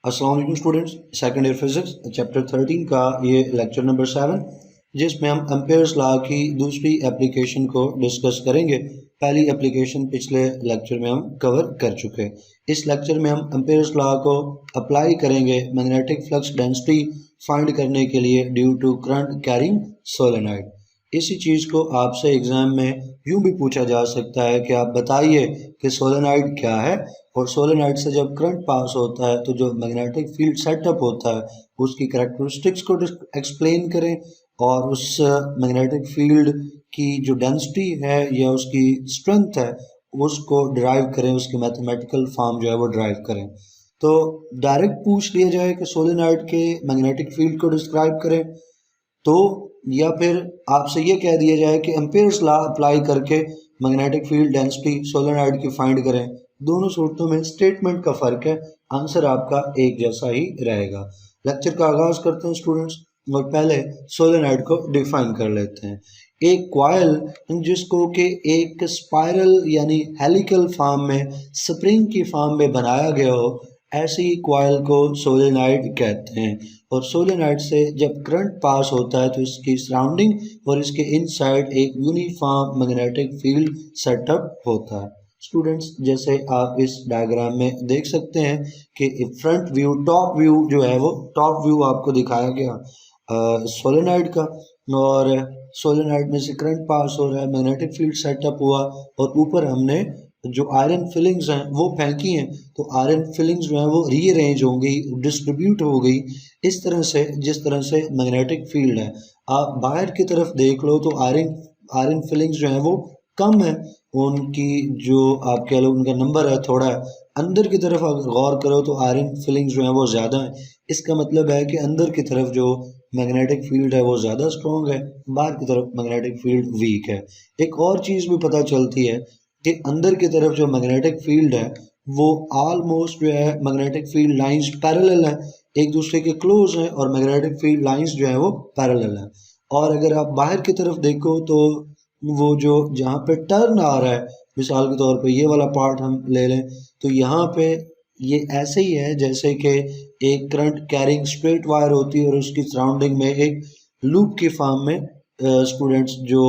अस्सलाम वालेकुम students, second year physics chapter 13 का ये लेक्चर नंबर 7 जिसमें हम एम्पेयर्स लॉ की दूसरी एप्लीकेशन को डिस्कस करेंगे। पहली एप्लीकेशन पिछले लेक्चर में हम कवर कर चुके हैं। इस लेक्चर में हम एम्पेयर्स लॉ को अप्लाई करेंगे मैग्नेटिक फ्लक्स डेंसिटी फाइंड करने के लिए due to current carrying solenoid. इसी चीज़ को आपसे एग्ज़ाम में यूँ भी पूछा जा सकता है कि आप बताइए कि सोलेनॉइड क्या है, और सोलेनॉइड से जब करंट पास होता है तो जो मैग्नेटिक फील्ड सेटअप होता है उसकी कैरेक्टरिस्टिक्स को एक्सप्लेन करें, और उस मैग्नेटिक फील्ड की जो डेंसिटी है या उसकी स्ट्रेंथ है उसको डिराइव करें, उसकी मैथमेटिकल फॉर्म जो है वो डिराइव करें। तो डायरेक्ट पूछ लिया जाए कि सोलेनॉइड के मैग्नेटिक फील्ड को डिस्क्राइब करें, तो या फिर आपसे ये कह दिया जाए कि एम्पेयर्स लॉ अप्लाई करके मैग्नेटिक फील्ड डेंसिटी सोलेनॉइड की फाइंड करें। दोनों सूरतों में स्टेटमेंट का फ़र्क है, आंसर आपका एक जैसा ही रहेगा। लेक्चर का आगाज़ करते हैं स्टूडेंट्स, और पहले सोलेनॉइड को डिफाइन कर लेते हैं। एक कॉइल जिसको कि एक स्पाइरल यानी हेलिकल फॉर्म में, स्प्रिंग की फॉर्म में बनाया गया हो, ऐसी कॉइल को सोलेनॉइड कहते हैं। और सोलेनॉइड से जब करंट पास होता है तो इसकी सराउंडिंग और इसके इनसाइड एक यूनिफॉर्म मैग्नेटिक फील्ड सेटअप होता है। स्टूडेंट्स, जैसे आप इस डायग्राम में देख सकते हैं कि फ्रंट व्यू, टॉप व्यू जो है वो टॉप व्यू आपको दिखाया गया सोलेनॉइड का, और सोलेनॉइड में से करंट पास हो रहा है, मैग्नेटिक फील्ड सेटअप हुआ, और ऊपर हमने जो आयरन फिलिंग्स हैं वो फेंकी हैं, तो आयरन फिलिंग्स जो हैं वो रीअरेंज हो गई, डिस्ट्रीब्यूट हो गई इस तरह से जिस तरह से मैग्नेटिक फील्ड है। आप बाहर की तरफ देख लो तो आयरन फिलिंग्स जो हैं वो कम है, उनकी जो आप कह लो उनका नंबर है थोड़ा है। अंदर की तरफ अगर गौर करो तो आयरन फिलिंग्स जो हैं वो ज़्यादा हैं। इसका मतलब है कि अंदर की तरफ जो मैग्नेटिक फील्ड है वो ज़्यादा स्ट्रॉन्ग है, बाहर की तरफ मैग्नेटिक फील्ड वीक है। एक और चीज़ भी पता चलती है कि अंदर की तरफ जो मैग्नेटिक फील्ड है वो ऑलमोस्ट जो है मैग्नेटिक फील्ड लाइंस पैरेलल है, एक दूसरे के क्लोज हैं, और मैग्नेटिक फील्ड लाइंस जो है वो पैरेलल है। और अगर आप बाहर की तरफ देखो तो वो जो जहाँ पे टर्न आ रहा है, मिसाल के तौर पे ये वाला पार्ट हम ले लें, तो यहाँ पे ये ऐसे ही है जैसे कि एक करंट कैरिंग स्ट्रेट वायर होती है और उसकी सराउंडिंग में एक लूप की फॉर्म में स्टूडेंट्स जो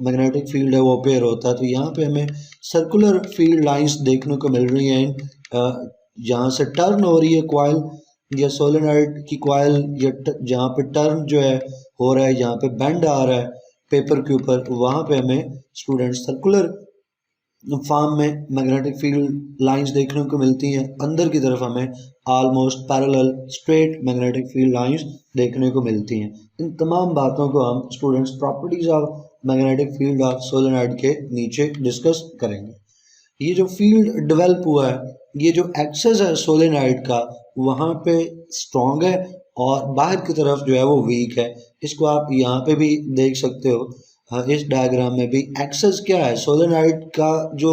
मैग्नेटिक फील्ड है वो अपेयर होता है। तो यहाँ पे हमें सर्कुलर फील्ड लाइंस देखने को मिल रही हैं, जहाँ से टर्न हो रही है कॉइल या सोलेनॉइड की कॉइल, या जहाँ पे टर्न जो है हो रहा है, जहाँ पे बेंड आ रहा है पेपर के ऊपर, वहाँ पे हमें स्टूडेंट्स सर्कुलर फॉर्म में मैग्नेटिक फील्ड लाइंस देखने को मिलती हैं। अंदर की तरफ हमें almost parallel straight magnetic field lines देखने को मिलती हैं। इन तमाम बातों को हम students properties of magnetic field of solenoid के नीचे डिस्कस करेंगे। ये जो फील्ड डेवलप हुआ है, ये जो एक्सेस है सोलेनॉइड का वहाँ पे स्ट्रॉन्ग है, और बाहर की तरफ जो है वो वीक है। इसको आप यहाँ पे भी देख सकते हो। हाँ, इस डायग्राम में भी एक्सेस क्या है, सोलेनॉइड का जो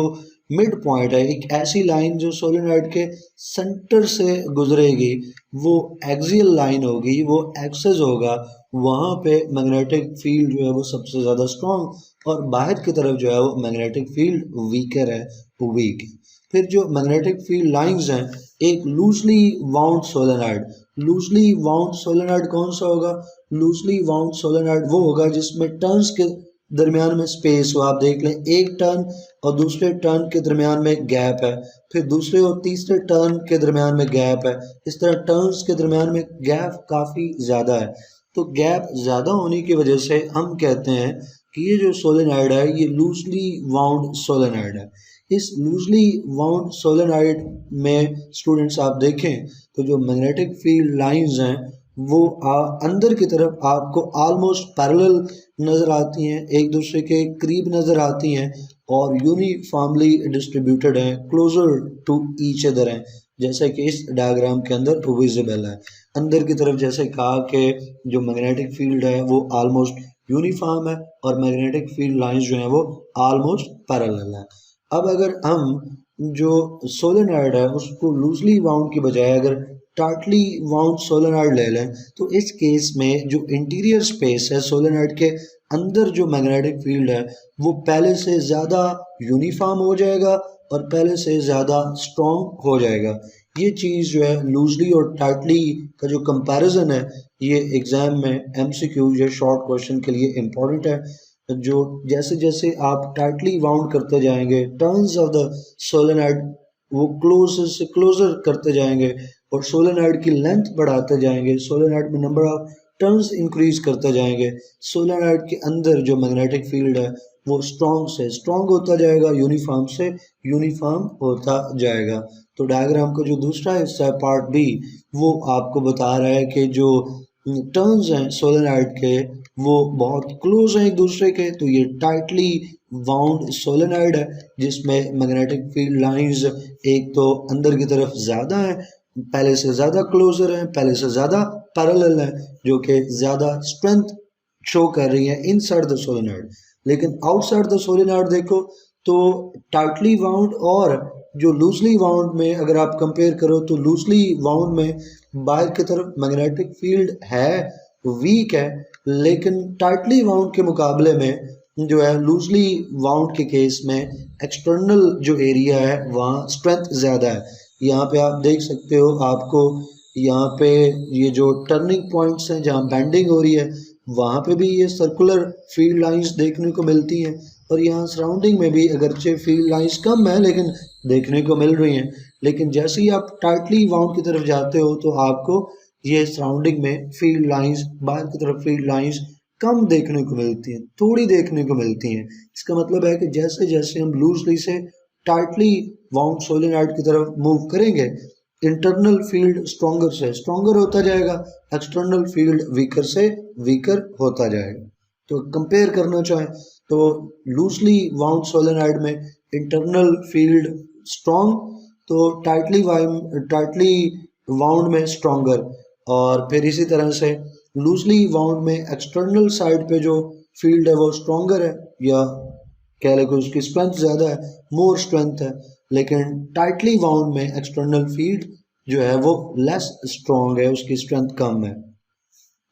मिड पॉइंट है, एक ऐसी लाइन जो सोलेनॉइड के सेंटर से गुजरेगी, वो एक्सियल लाइन होगी, वो एक्सेस होगा। वहाँ पे मैग्नेटिक फील्ड जो है वो सबसे ज़्यादा स्ट्रॉन्ग, और बाहर की तरफ जो है वो मैग्नेटिक फील्ड वीकर है, वो वीक है। फिर जो मैग्नेटिक फील्ड लाइंस हैं, एक loosely wound solenoid, loosely wound solenoid कौन सा होगा? लूजली वाउंड सोलेनॉइड वो होगा जिसमें टर्न्स के दरमियान में स्पेस हो। आप देख लें, एक टर्न और दूसरे टर्न के दरमियान में गैप है, फिर दूसरे और तीसरे टर्न के दरमियान में गैप है। इस तरह टर्न्स के दरमियान में गैप काफ़ी ज़्यादा है। तो गैप ज़्यादा होने की वजह से हम कहते हैं कि ये जो सोलेनॉइड है ये लूजली वाउंड सोलेनॉइड है। इस लूजली वाउंड सोलेनॉइड में स्टूडेंट्स आप देखें तो जो मैग्नेटिक फील्ड लाइंस हैं वो अंदर की तरफ आपको ऑलमोस्ट पैरेलल नज़र आती हैं, एक दूसरे के करीब नज़र आती हैं, और यूनिफॉर्मली डिस्ट्रीब्यूटेड हैं, क्लोजर टू ईच अदर हैं, जैसे कि इस डायग्राम के अंदर विजिबल है। अंदर की तरफ जैसे कहा कि जो मैग्नेटिक फील्ड है वो ऑलमोस्ट यूनिफॉर्म है, और मैग्नेटिक फील्ड लाइंस जो हैं वो ऑलमोस्ट पैरेलल है। अब अगर हम जो सोलेनॉइड है उसको लूजली वाउंड की बजाय अगर टाइटली वाउंड सोलेनॉइड ले लें, तो इस केस में जो इंटीरियर स्पेस है सोलेनॉइड के अंदर, जो मैग्नेटिक फील्ड है वो पहले से ज़्यादा यूनिफॉर्म हो जाएगा और पहले से ज़्यादा स्ट्रॉन्ग हो जाएगा। ये चीज़ जो है लूजली और टाइटली का जो कंपैरिजन है ये एग्ज़ाम में एमसीक्यू या शॉर्ट क्वेश्चन के लिए इम्पॉर्टेंट है। जो जैसे जैसे आप टाइटली वाउंड करते जाएंगे टर्न्स ऑफ द सोलेनॉइड वो क्लोजर से क्लोजर करते जाएंगे और सोलेनॉइड की लेंथ बढ़ाते जाएंगे, सोलेनॉइड में नंबर ऑफ टर्न्स इंक्रीज करते जाएंगे, सोलेनॉइड के अंदर जो मैग्नेटिक फील्ड है वो स्ट्रॉन्ग से स्ट्रॉन्ग होता जाएगा, यूनिफॉर्म से यूनिफॉर्म होता जाएगा। तो डायग्राम का जो दूसरा हिस्सा है पार्ट बी वो आपको बता रहा है कि जो टर्न्स हैं सोलेनॉइड के वो बहुत क्लोज हैं एक दूसरे के। तो ये टाइटली वाउंड सोलेनॉइड है जिसमें मैग्नेटिक फील्ड लाइंस एक तो अंदर की तरफ ज़्यादा है, पहले से ज़्यादा क्लोजर हैं, पहले से ज़्यादा पैरेलल है, जो कि ज़्यादा स्ट्रेंथ शो कर रही है इनसाइड द सोलेनॉइड। लेकिन आउटसाइड द सोलेनॉइड देखो तो टाइटली वाउंड और जो लूजली वाउंड में अगर आप कंपेयर करो तो लूजली वाउंड में बाहर की तरफ मैग्नेटिक फील्ड है वीक है, लेकिन टाइटली वाउंड के मुकाबले में जो है लूजली वाउंड के केस में एक्सटर्नल जो एरिया है वहाँ स्ट्रेंथ ज़्यादा है। यहाँ पे आप देख सकते हो, आपको यहाँ पे ये जो टर्निंग पॉइंट्स हैं जहाँ बेंडिंग हो रही है वहाँ पे भी ये सर्कुलर फील्ड लाइंस देखने को मिलती हैं और यहाँ सराउंडिंग में भी अगरचे फील्ड लाइंस कम है लेकिन देखने को मिल रही हैं। लेकिन जैसे ही आप टाइटली वाउंड की तरफ जाते हो तो आपको ये सराउंडिंग में फील्ड लाइंस बाहर की तरफ फील्ड लाइंस कम देखने को मिलती हैं, थोड़ी देखने को मिलती हैं। इसका मतलब है कि जैसे जैसे हम लूजली से टाइटली वाउंड सोलेनॉइड की तरफ मूव करेंगे इंटरनल फील्ड स्ट्रॉन्गर से स्ट्रॉन्गर होता जाएगा, एक्सटर्नल फील्ड वीकर से वीकर होता जाएगा। तो कंपेयर करना चाहें तो लूजली वाउंड सोलेनॉइड में इंटरनल फील्ड स्ट्रॉन्ग, तो टाइटली वाउंड में स्ट्रॉन्गर, और फिर इसी तरह से लूजली वाउंड में एक्सटर्नल साइड पे जो फील्ड है वो स्ट्रॉन्गर है या कह लें कि उसकी स्ट्रेंथ ज़्यादा है, मोर स्ट्रेंथ है। लेकिन टाइटली वाउंड में एक्सटर्नल फील्ड जो है वो लेस स्ट्रॉन्ग है, उसकी स्ट्रेंथ कम है।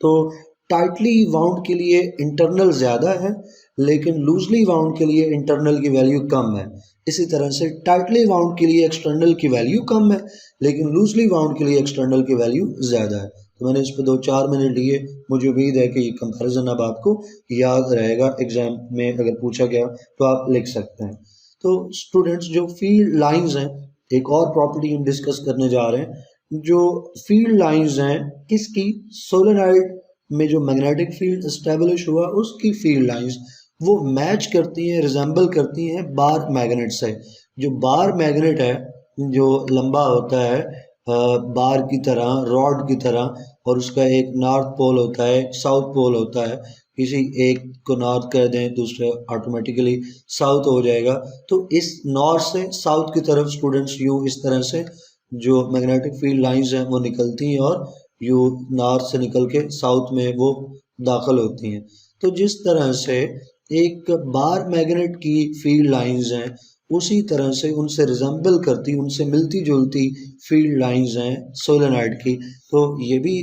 तो टाइटली वाउंड के लिए इंटरनल ज़्यादा है लेकिन लूजली वाउंड के लिए इंटरनल की वैल्यू कम है। इसी तरह से टाइटली वाउंड के लिए एक्सटर्नल की वैल्यू कम है लेकिन लूजली वाउंड के लिए एक्सटर्नल की वैल्यू ज़्यादा है। तो मैंने इस पर 2-4 मिनट लिए, मुझे उम्मीद है कि ये कंपैरिजन अब आपको याद रहेगा, एग्जाम में अगर पूछा गया तो आप लिख सकते हैं। तो स्टूडेंट्स जो फील्ड लाइंस हैं, एक और प्रॉपर्टी हम डिस्कस करने जा रहे हैं। जो फील्ड लाइंस हैं किसकी, सोलेनॉइड में जो मैग्नेटिक फील्ड एस्टेब्लिश हुआ उसकी फील्ड लाइंस वो मैच करती हैं, रिजेंबल करती हैं बार मैग्नेट से। जो बार मैग्नेट है जो लंबा होता है बार की तरह, रॉड की तरह, और उसका एक नॉर्थ पोल होता है, एक साउथ पोल होता है। किसी एक को नॉर्थ कर दें दूसरे ऑटोमेटिकली साउथ हो जाएगा। तो इस नॉर्थ से साउथ की तरफ स्टूडेंट्स यूँ इस तरह से जो मैग्नेटिक फील्ड लाइंस हैं वो निकलती हैं और यू नॉर्थ से निकल के साउथ में वो दाखिल होती हैं। तो जिस तरह से एक बार मैग्नेट की फील्ड लाइंस हैं उसी तरह से उनसे रिजेंबल करती, उनसे मिलती जुलती फील्ड लाइंस हैं सोलेनॉइड की। तो ये भी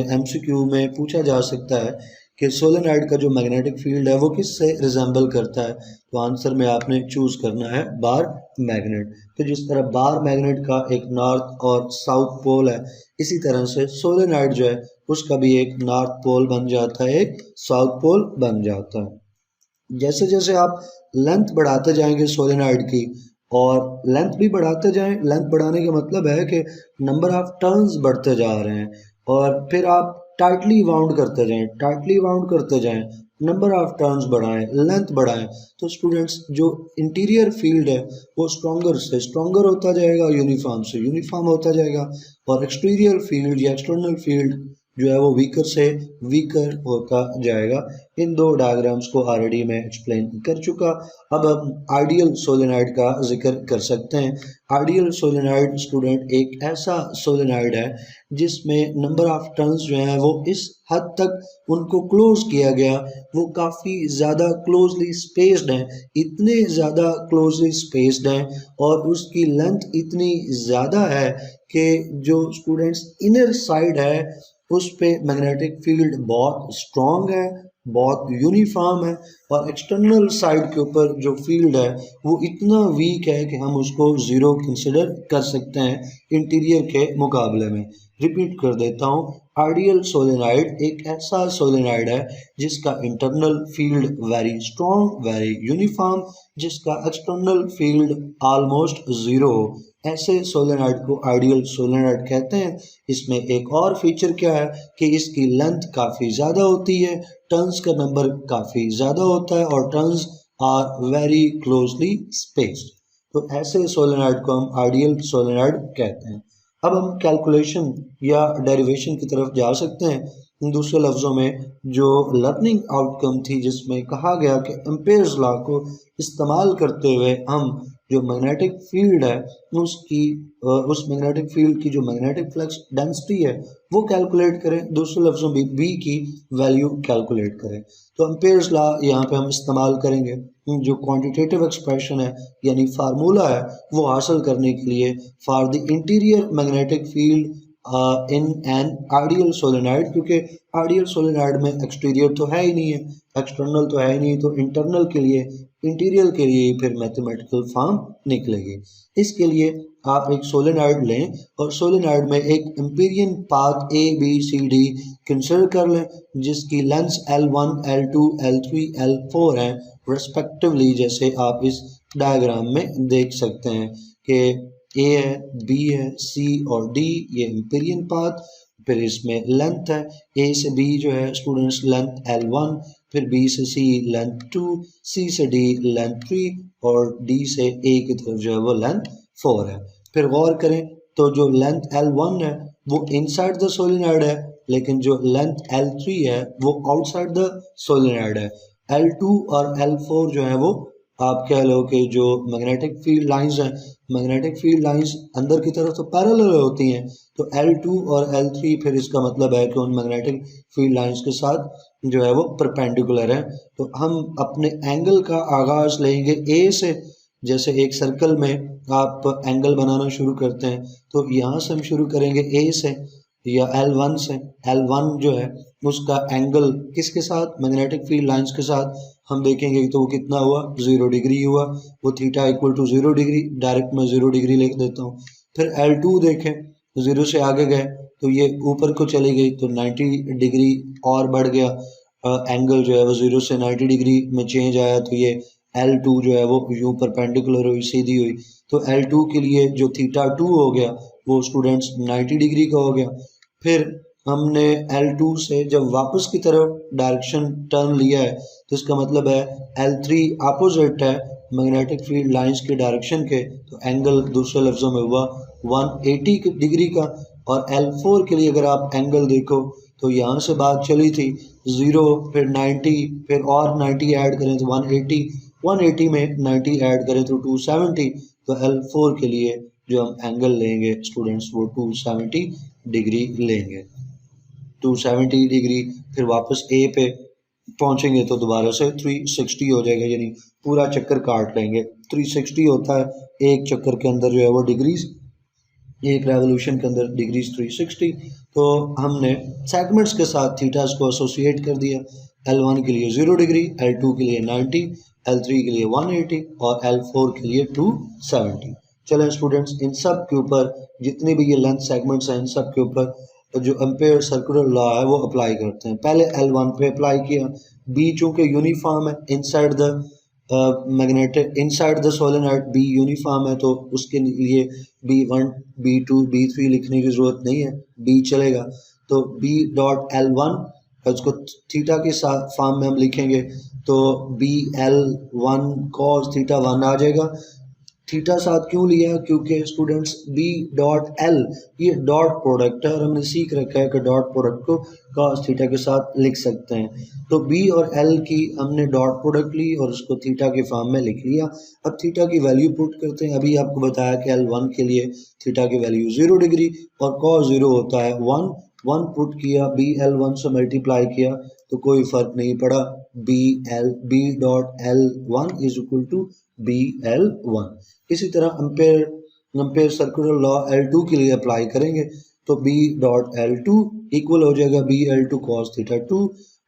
एमसीक्यू में पूछा जा सकता है कि सोलेनॉइड का जो मैग्नेटिक फील्ड है वो किससे रिजेंबल करता है। तो आंसर में आपने चूज़ करना है बार मैग्नेट। तो जिस तरह बार मैग्नेट का एक नॉर्थ और साउथ पोल है, इसी तरह से सोलेनॉइड जो है उसका भी एक नॉर्थ पोल बन जाता है, एक साउथ पोल बन जाता है। जैसे जैसे आप लेंथ बढ़ाते जाएंगे सोलेनॉइड की और लेंथ भी बढ़ाते जाएं, लेंथ बढ़ाने का मतलब है कि नंबर ऑफ टर्न्स बढ़ते जा रहे हैं, और फिर आप टाइटली वाउंड करते जाएं, टाइटली वाउंड करते जाएं, नंबर ऑफ टर्न्स बढ़ाएं, लेंथ बढ़ाएं। तो स्टूडेंट्स जो इंटीरियर फील्ड है वो स्ट्रॉन्गर से स्ट्रॉन्गर होता जाएगा, यूनिफॉर्म से यूनिफॉर्म होता जाएगा, और एक्सटीरियर फील्ड या एक्सटर्नल फील्ड जो है वो वीकर से वीकर होता जाएगा। इन दो डायग्राम्स को ऑलरेडी मैं एक्सप्लेन कर चुका। अब हम आइडियल सोलेनॉइड का जिक्र कर सकते हैं। आइडियल सोलेनॉइड स्टूडेंट एक ऐसा सोलेनॉइड है जिसमें नंबर ऑफ टर्न्स जो हैं वो इस हद तक उनको क्लोज किया गया, वो काफ़ी ज़्यादा क्लोजली स्पेस्ड हैं, इतने ज़्यादा क्लोजली स्पेस्ड हैं और उसकी लेंथ इतनी ज़्यादा है कि जो स्टूडेंट्स इनर साइड है उस पे मैग्नेटिक फील्ड बहुत स्ट्रॉन्ग है बहुत यूनिफॉर्म है और एक्सटर्नल साइड के ऊपर जो फील्ड है वो इतना वीक है कि हम उसको ज़ीरो कंसिडर कर सकते हैं इंटीरियर के मुकाबले में। रिपीट कर देता हूँ, आइडियल सोलेनाइड एक ऐसा सोलेनाइड है जिसका internal field very strong, very uniform, जिसका एक्सटर्नल फील्ड ऑलमोस्ट ज़ीरो हो, ऐसे सोलेनाइड को आइडियल सोलेनाइड कहते हैं। इसमें एक और फीचर क्या है कि इसकी लेंथ काफ़ी ज़्यादा होती है, टर्न्स का नंबर काफ़ी ज़्यादा होता है और turns are very closely spaced. तो ऐसे सोलेनाइड को हम आइडियल सोलेनाइड कहते हैं। अब हम कैलकुलेशन या डेरिवेशन की तरफ जा सकते हैं। दूसरे लफ्ज़ों में जो लर्निंग आउटकम थी जिसमें कहा गया कि एम्पेयर्स लॉ को इस्तेमाल करते हुए हम जो मैग्नेटिक फील्ड है उसकी उस मैग्नेटिक फील्ड की जो मैग्नेटिक फ्लक्स डेंसिटी है वो कैलकुलेट करें, दूसरे लफ्ज़ों में बी की वैल्यू कैलकुलेट करें। तो एम्पेयर्स लॉ यहाँ पे हम इस्तेमाल करेंगे। जो क्वांटिटेटिव एक्सप्रेशन है यानी फार्मूला है वो हासिल करने के लिए for the interior magnetic field in an ideal solenoid, क्योंकि आइडियल सोलेनाइड में एक्सटीरियर तो है ही नहीं है, एक्सटर्नल तो है ही नहीं, तो इंटरनल के लिए इंटीरियर के लिए फिर मैथमेटिकल फॉर्म निकलेगी। इसके लिए आप एक सोलेनाइड लें और सोलेनाइड में एक Amperian path A B C D consider कर लें जिसकी length L1, L2, L3, L4 है रेस्पेक्टिवली, जैसे आप इस डायग्राम में देख सकते हैं कि ए है, बी है, सी और डी ये एम्पीरियन पाथ, फिर इसमें लेंथ है ए से बी जो है स्टूडेंट्स लेंथ L1, फिर बी से सी लेंथ 2, सी से डी लेंथ 3 और डी से ए की तरफ जो है वो लेंथ 4 है। फिर गौर करें तो जो लेंथ L1 है वो इनसाइड द सोलेनाइड है, लेकिन जो लेंथ L3 है वो आउटसाइड द सोलेनाइड है। L2 और L4 जो है वो आप कह लो कि जो मैग्नेटिक फील्ड लाइंस हैं, मैग्नेटिक फील्ड लाइंस अंदर की तरफ तो पैरेलल होती हैं, तो L2 और L3 फिर इसका मतलब है कि उन मैग्नेटिक फील्ड लाइंस के साथ जो है वो परपेंडिकुलर है। तो हम अपने एंगल का आगाज लेंगे ए से, जैसे एक सर्कल में आप एंगल बनाना शुरू करते हैं तो यहाँ से हम शुरू करेंगे ए से या L1 से। L1 जो है उसका एंगल किसके साथ, मैग्नेटिक फील्ड लाइंस के साथ हम देखेंगे तो वो कितना हुआ, 0 डिग्री हुआ, वो theta equal to 0 degree, direct मैं 0 डिग्री लिख देता हूँ। फिर L2 देखें, 0 से आगे गए तो ये ऊपर को चली गई तो 90 डिग्री और बढ़ गया, एंगल जो है वो 0 से 90 डिग्री में चेंज आया, तो ये L2 जो है वो यूँ परपेंडिकुलर हुई, सीधी हुई। तो L2 के लिए जो थीटा 2 हो गया वो स्टूडेंट्स 90 डिग्री का हो गया। फिर हमने L2 से जब वापस की तरफ डायरेक्शन टर्न लिया है तो इसका मतलब है L3 अपोजिट है मैग्नेटिक फील्ड लाइंस के डायरेक्शन के, तो एंगल दूसरे लफ्ज़ों में हुआ 180 डिग्री का। और L4 के लिए अगर आप एंगल देखो तो यहाँ से बात चली थी 0, फिर 90, फिर और 90 ऐड करें तो 180, 180 में 90 ऐड करें तो 270, तो L4 के लिए जो हम एंगल लेंगे स्टूडेंट्स वो 270 डिग्री लेंगे। 270 डिग्री फिर वापस ए पे पहुंचेंगे तो दोबारा से 360 हो जाएगा, यानी पूरा चक्कर काट लेंगे। 360 होता है एक चक्कर के अंदर जो है वो डिग्रीज, एक रेवोल्यूशन के अंदर डिग्रीज 360। तो हमने सेगमेंट्स के साथ थीटास को एसोसिएट कर दिया। L1 के लिए 0 डिग्री, L2 के लिए 90, L3 के लिए 180 और L4 के लिए 270। चलें स्टूडेंट्स, इन सब के ऊपर जितने भी ये लेंथ सेगमेंट्स हैं इन सब के ऊपर जो एम्पेयर सर्कुलर लॉ है वो अप्लाई करते हैं। पहले L1 पे अप्लाई किया, बी चूँकि यूनिफॉर्म है inside the magnetic, inside the solenoid be uniform है तो उसके लिए B1, B2, B3 लिखने की ज़रूरत नहीं है, बी चलेगा। तो B डॉट L1 उसको थीटा के साथ फॉर्म में हम लिखेंगे तो BL1 cos थीटा 1 आ जाएगा। थीटा साथ क्यों लिया, क्योंकि स्टूडेंट्स बी डॉट एल ये डॉट प्रोडक्ट है और हमने सीख रखा है कि डॉट प्रोडक्ट को cos थीटा के साथ लिख सकते हैं। तो बी और एल की हमने डॉट प्रोडक्ट ली और उसको थीटा के फॉर्म में लिख लिया। अब थीटा की वैल्यू पुट करते हैं। अभी आपको बताया कि L1 के लिए थीटा की वैल्यू 0 डिग्री और cos 0 होता है 1 पुट किया, BL1 से मल्टीप्लाई किया तो कोई फर्क नहीं पड़ा, B dot L1 is equal to BL1। इसी तरह एम्पेयर सर्कुलर लॉ L2 के लिए अप्लाई करेंगे तो B डॉट L2 इक्वल हो जाएगा BL2 cos थीटा 2।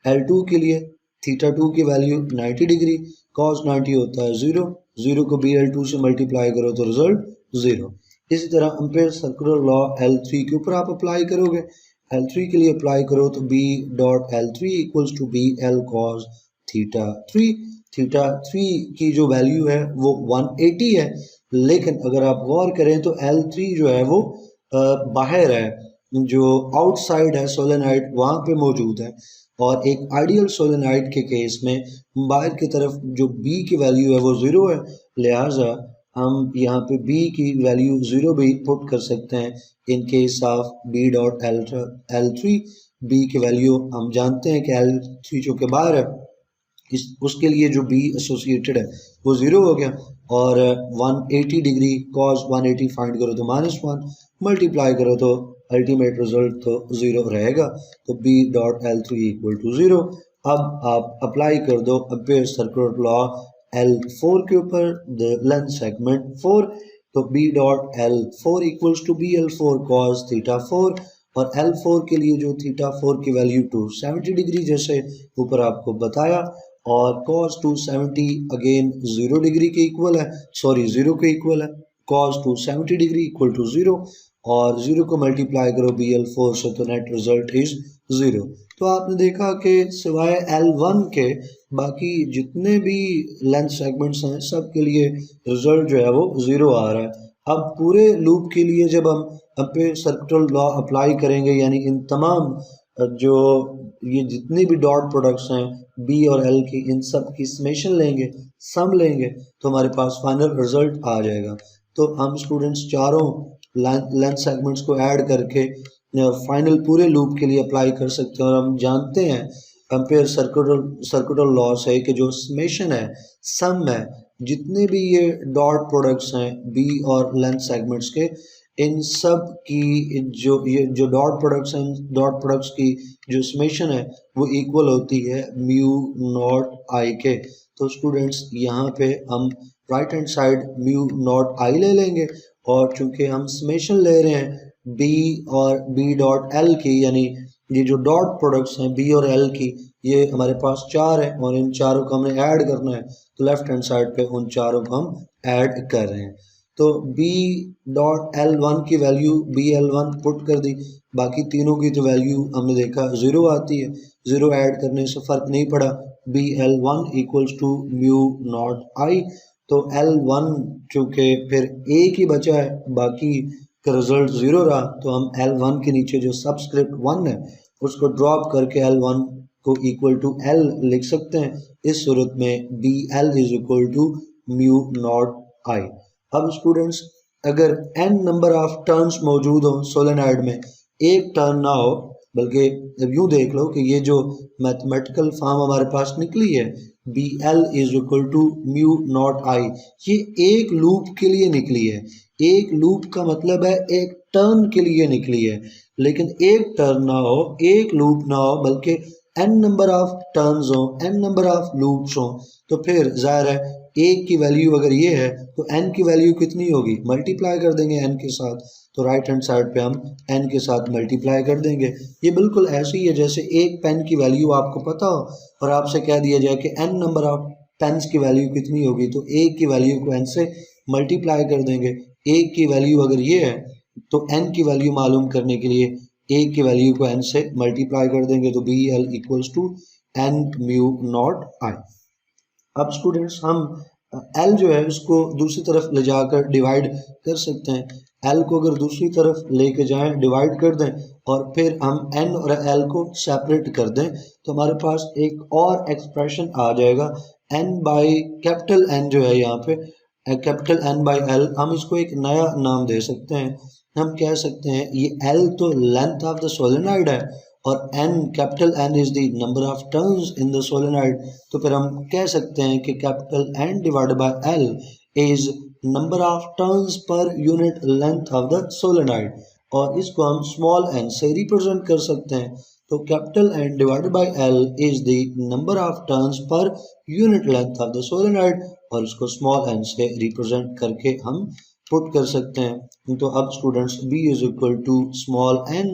L2 के लिए थीटा 2 की वैल्यू 90 डिग्री, कॉस 90 होता है 0, 0 को BL2 से मल्टीप्लाई करो तो रिजल्ट 0। इसी तरह एम्पेयर सर्कुलर लॉ L3 के ऊपर आप अप्लाई करोगे। L3 के लिए अप्लाई करो तो B dot L3 equals to BL cos theta 3। Theta 3 की जो वैल्यू है वो 180 है, लेकिन अगर आप गौर करें तो L3 जो है वो बाहर है, जो आउटसाइड है सोलेनॉइड वहाँ पे मौजूद है। और एक आइडियल सोलेनॉइड के केस में बाहर की तरफ जो B की वैल्यू है वो 0 है, लिहाजा हम यहाँ पे B की वैल्यू 0 भी पुट कर सकते हैं in case of B dot L3। B की वैल्यू हम जानते हैं कि L3 जो के बाहर है, उसके लिए जो B एसोसिएटेड है वो 0 हो गया। और 180 डिग्री कॉस 180 फाइंड करो तो -1, मल्टीप्लाई करो तो अल्टीमेट रिजल्ट तो 0 रहेगा। तो B dot L3 equal to 0। अब आप अप्लाई कर दो एम्पेयर सर्कुलर लॉ L4 के ऊपर, द लेंथ सेगमेंट 4। तो B dot L4 equals to BL4 cos theta 4, और L4 के लिए जो थीटा 4 की वैल्यू 270 डिग्री जैसे ऊपर आपको बताया, और cos 270 अगेन 0 डिग्री के इक्वल है, सॉरी 0 के इक्वल है। cos 270 डिग्री इक्वल टू 0, और 0 को मल्टीप्लाई करो BL4 से तो नेट रिजल्ट इज 0। तो आपने देखा कि सिवाय L1 के बाकी जितने भी लेंथ सेगमेंट्स हैं सब के लिए रिजल्ट जो है वो 0 आ रहा है। अब पूरे लूप के लिए जब हम एम्पेयर सर्कुलर लॉ अप्लाई करेंगे, यानी इन तमाम जो ये जितने भी डॉट प्रोडक्ट्स हैं B और L की, इन सब की समेशन लेंगे, सम लेंगे, तो हमारे पास फाइनल रिजल्ट आ जाएगा। तो हम स्टूडेंट्स चारों लेंथ सेगमेंट्स को ऐड करके फाइनल पूरे लूप के लिए अप्लाई कर सकते हैं। और हम जानते हैं एम्पेयर सर्कुलर लॉ से कि जो समेशन है, सम है, जितने भी ये डॉट प्रोडक्ट्स हैं B और लेंथ सेगमेंट्स के, इन सब की जो डॉट प्रोडक्ट्स हैं, डॉट प्रोडक्ट्स की जो समेशन है वो इक्वल होती है म्यू नॉट आई के। तो स्टूडेंट्स यहाँ पे हम right hand side mu nought I ले लेंगे, और चूंकि हम समेशन ले रहे हैं B और B डॉट L की, यानी ये जो डॉट प्रोडक्ट्स हैं B और L की, ये हमारे पास 4 है और इन चारों को हमने ऐड करना है, तो लेफ्ट हैंड साइड पे उन चारों को हम ऐड कर रहे हैं। तो B डॉट L1 की वैल्यू BL1 पुट कर दी, बाकी तीनों की तो वैल्यू हमने देखा 0 आती है, 0 ऐड करने से फ़र्क नहीं पड़ा। BL1 equals to mu nought I. तो L1 चूँकि फिर एक ही बचा है, बाकी का रिजल्ट 0 रहा, तो हम L1 के नीचे जो सबस्क्रिप्ट 1 है उसको ड्रॉप करके L1 को इक्वल टू L लिख सकते हैं। इस सूरत में BL is equal to mu nought I. अब स्टूडेंट्स अगर n नंबर ऑफ टर्न्स मौजूद हो सोलेनॉइड में, एक टर्न ना हो, बल्कि यूँ देख लो कि ये जो मैथमेटिकल फॉर्म हमारे पास निकली है BL is equal to mu nought I, ये एक लूप के लिए निकली है। एक लूप का मतलब है एक टर्न के लिए निकली है, लेकिन एक टर्न ना हो, एक लूप ना हो, बल्कि n नंबर ऑफ टर्न्स हो, n नंबर ऑफ लूप्स हो, तो फिर जाहिर है एक की वैल्यू अगर ये है तो n की वैल्यू कितनी होगी, मल्टीप्लाई कर देंगे n के साथ। तो राइट हैंड साइड पे हम n के साथ मल्टीप्लाई कर देंगे। ये बिल्कुल ऐसे ही है जैसे एक पेन की वैल्यू आपको पता हो और आपसे कह दिया जाए कि n नंबर ऑफ पेन्स की वैल्यू कितनी होगी, तो एक की वैल्यू को n से मल्टीप्लाई कर देंगे। एक की वैल्यू अगर ये है तो n की वैल्यू मालूम करने के लिए एक की वैल्यू को n से मल्टीप्लाई कर देंगे, तो BL equals to n mu nought I. अब स्टूडेंट्स हम L जो है उसको दूसरी तरफ ले जाकर डिवाइड कर सकते हैं। L को अगर दूसरी तरफ लेके जाएं, डिवाइड कर दें, और फिर हम N और L को सेपरेट कर दें, तो हमारे पास एक और एक्सप्रेशन आ जाएगा N बाई कैपिटल N जो है यहाँ पे कैपिटल N बाई L। हम इसको एक नया नाम दे सकते हैं। हम कह सकते हैं ये L तो लेंथ ऑफ द सोलेनॉइड है और N capital N is the number of turns in the solenoid. तो फिर हम कह सकते हैं कि capital N divided by L is number of turns per unit length of the solenoid, और इसको हम स्मॉल n से रिप्रेजेंट कर सकते हैं। तो capital N divided by L is the number of turns per unit length of the solenoid, और इसको स्मॉल n से रिप्रेजेंट करके हम पुट कर सकते हैं। तो अब students B is equal to small n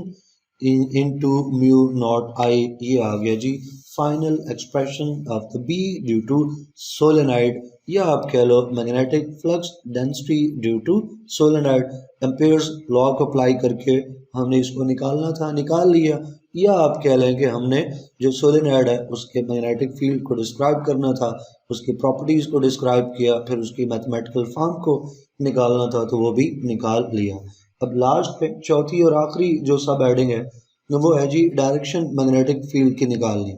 into mu naught I, ये आ गया जी final expression of the B due to solenoid, या आप कह लो magnetic flux density due to solenoid. Ampere's law को अप्लाई करके हमने इसको निकालना था, निकाल लिया। या आप कह लें कि हमने जो सोलेनाइड है उसके मैग्नेटिक फील्ड को डिस्क्राइब करना था, उसकी प्रॉपर्टीज़ को डिस्क्राइब किया, फिर उसकी मैथमेटिकल फॉर्म को निकालना था, तो वो भी निकाल लिया। अब लास्ट पे चौथी और आखिरी जो सब हेडिंग है वो है जी डायरेक्शन मैग्नेटिक फील्ड की निकालनी।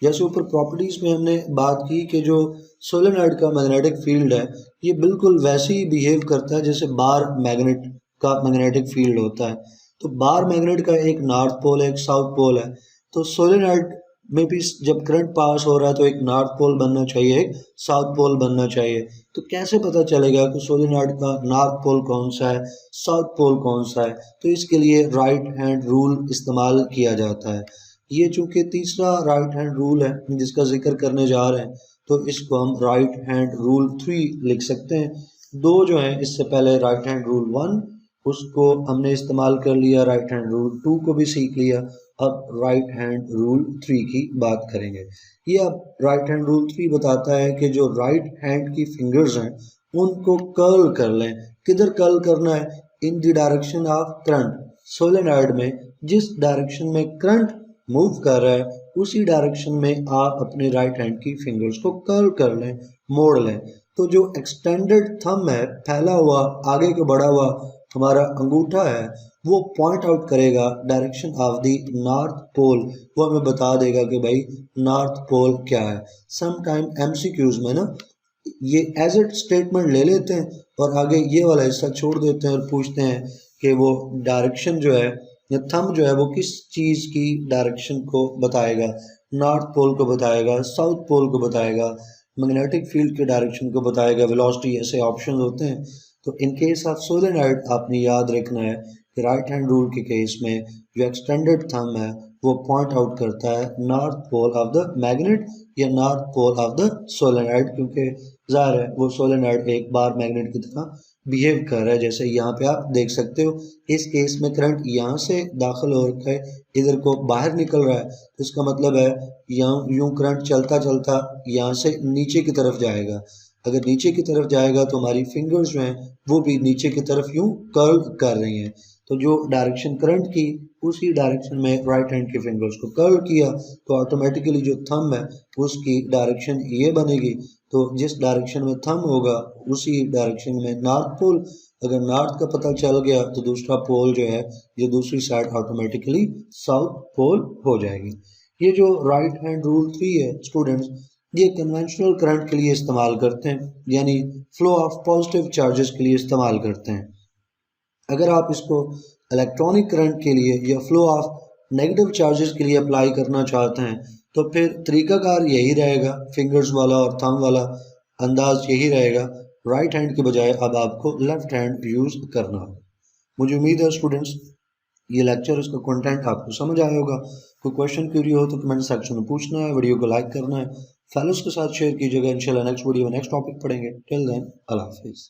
जैसे ऊपर प्रॉपर्टीज़ में हमने बात की कि जो सोलेनॉइड का मैग्नेटिक फील्ड है ये बिल्कुल वैसे ही बिहेव करता है जैसे बार मैग्नेट का मैग्नेटिक फील्ड होता है। तो बार मैग्नेट का एक नॉर्थ पोल है, एक साउथ पोल है। तो सोलेनॉइड में भी जब करंट पास हो रहा है तो एक नॉर्थ पोल बनना चाहिए, एक साउथ पोल बनना चाहिए। तो कैसे पता चलेगा कि सोलेनॉइड का नॉर्थ पोल कौन सा है, साउथ पोल कौन सा है? तो इसके लिए राइट हैंड रूल इस्तेमाल किया जाता है। ये चूंकि तीसरा राइट हैंड रूल है जिसका जिक्र करने जा रहे हैं, तो इसको हम राइट हैंड रूल 3 लिख सकते हैं। दो जो हैं इससे पहले राइट हैंड रूल 1 उसको हमने इस्तेमाल कर लिया, राइट हैंड रूल 2 को भी सीख लिया। अब राइट हैंड रूल 3 की बात करेंगे। ये अब राइट हैंड रूल 3 बताता है कि जो राइट हैंड की फिंगर्स हैं उनको कर्ल कर लें। किधर कर्ल करना है? In the direction of current. Solenoid में जिस डायरेक्शन में करंट मूव कर रहा है उसी डायरेक्शन में आप अपने राइट हैंड की फिंगर्स को कर्ल कर लें, मोड़ लें। तो जो एक्सटेंडेड थंब है, फैला हुआ आगे को बढ़ा हुआ हमारा अंगूठा है, वो पॉइंट आउट करेगा direction of the north pole. वो हमें बता देगा कि भाई नॉर्थ पोल क्या है। सम टाइम एमसीक्यूज में ना ये एज ए स्टेटमेंट ले लेते हैं और आगे ये वाला हिस्सा छोड़ देते हैं और पूछते हैं कि वो डायरेक्शन जो है या थंब जो है वो किस चीज़ की डायरेक्शन को बताएगा, नॉर्थ पोल को बताएगा, साउथ पोल को बताएगा, मैग्नेटिक फील्ड के डायरेक्शन को बताएगा, वेलोसिटी, ऐसे ऑप्शन होते हैं। तो इन केस ऑफ सोलेनॉइड आपने याद रखना है कि राइट हैंड रूल के केस में जो एक्सटेंडेड थंब है वो पॉइंट आउट करता है north pole of the magnet या north pole of the solenoid, क्योंकि ज़ाहिर है वो सोलेनॉइड एक बार मैग्नेट की तरह बिहेव कर रहा है। जैसे यहाँ पे आप देख सकते हो इस केस में करंट यहाँ से दाखिल हो रखा है, इधर को बाहर निकल रहा है, तो इसका मतलब है यहाँ यूँ करंट चलता चलता यहाँ से नीचे की तरफ जाएगा। अगर नीचे की तरफ जाएगा तो हमारी फिंगर्स जो हैं वो भी नीचे की तरफ यूँ कर्ल कर रही हैं। तो जो डायरेक्शन करंट की उसी डायरेक्शन में राइट हैंड के फिंगर्स को कर्ल किया तो ऑटोमेटिकली जो थंब है उसकी डायरेक्शन ये बनेगी। तो जिस डायरेक्शन में थंब होगा उसी डायरेक्शन में नॉर्थ पोल। अगर नॉर्थ का पता चल गया तो दूसरा पोल जो है ये दूसरी साइड ऑटोमेटिकली साउथ पोल हो जाएगी। ये जो राइट हैंड रूल 3 है स्टूडेंट्स, ये कन्वेंशनल करंट के लिए इस्तेमाल करते हैं, यानी फ्लो ऑफ पॉजिटिव चार्जेस के लिए इस्तेमाल करते हैं। अगर आप इसको इलेक्ट्रॉनिक करंट के लिए या फ्लो ऑफ नेगेटिव चार्जेस के लिए अप्लाई करना चाहते हैं तो फिर तरीकाकार यही रहेगा, फिंगर्स वाला और थंब वाला अंदाज यही रहेगा। राइट हैंड के बजाय अब आपको लेफ्ट हैंड यूज़ करना होगा। मुझे उम्मीद है स्टूडेंट्स ये लेक्चर, इसका कंटेंट आपको समझ आया होगा। कोई क्वेश्चन क्यूरी हो तो कमेंट सेक्शन में पूछना है, वीडियो को लाइक करना है, फेलोज के साथ शेयर कीजिएगा। इंशाल्लाह नेक्स्ट वीडियो में नेक्स्ट टॉपिक पढ़ेंगे। टिल देन अल्लाह हाफिज़।